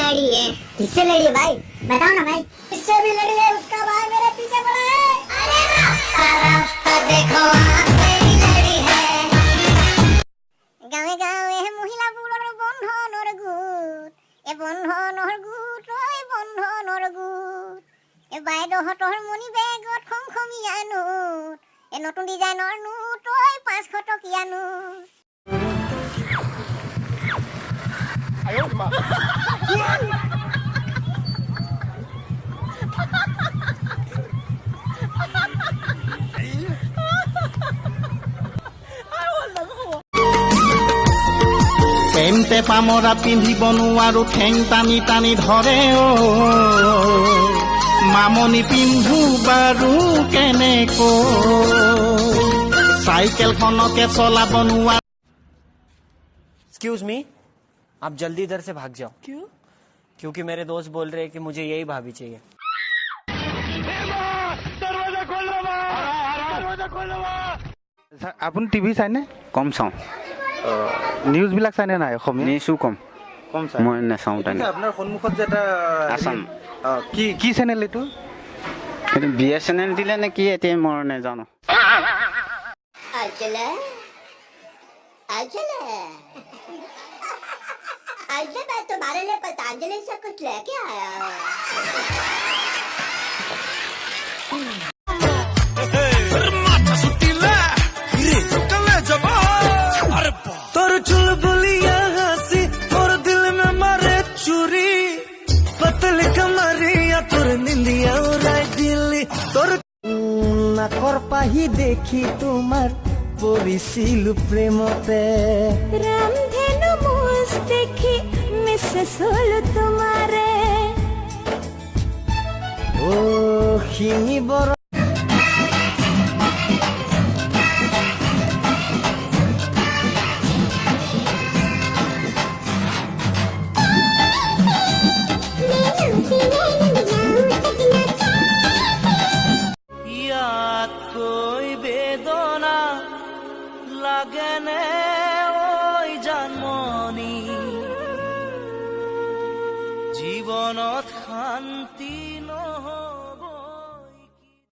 लड़ी है। किससे लड़ी है भाई? बताओ ना भाई। किससे भी लड़ी है, उसका भाई मेरे पीछे पड़ा है। अरे रास्ता देखो मेरी लड़ी है। গাঁৱে গাঁৱে মহিলাবোৰৰ বন্ধনৰ গোট, বন্ধনৰ গোট, বন্ধনৰ গোট। বাইদেউহঁতৰ মণি বেগত খমখমীয়া নোট, নতুন ডিজাইনৰ নোট, 500 টকীয়া নোট। পেণ্টে পামৰা পিন্ধিব নোৱাৰো, ঠেং টানি টানি ধৰে মামনি পিন্ধো বাৰু কেনেকৈ, চাইকেলখনকে চলাব নোৱাৰো। एक्सक्यूज मी, आप जल्दी इधर से भाग जाओ। क्यों? क्योंकि मेरे दोस्त बोल रहे हैं कि मुझे यही भाभी चाहिए। আপুনি টিভি চাইনে? কম চাওঁ। নিউজবিলাক চাইনে নাই অসমীয়া? নিউজো কম চাই। মই নাচাওঁ। আপোনাৰ সন্মুখত যে এটা আছাম কি চেনেল এইটো? এইটো BSNL দিলে নে কি এতিয়া মই নাজানো। আজলে मैं तुम्हारे लिए पतंजलि से कुछ लेके आया हूँ। तोर चुलबुलिया हंसी और दिल में मारे चुरी, पतली कमरिया तोर निंदिया उड़ाई दिल्ली, तोर नाकर पाही देखी तुम्हार পড়িছিলো প্রেমতে, রামধেনু মুজ দেখি মিসেস হলো তোমারে, ও শিঙি বড় ইয়াতকৈ বেদনা লাগেনে ওই জানমনি, জীৱনত শান্তি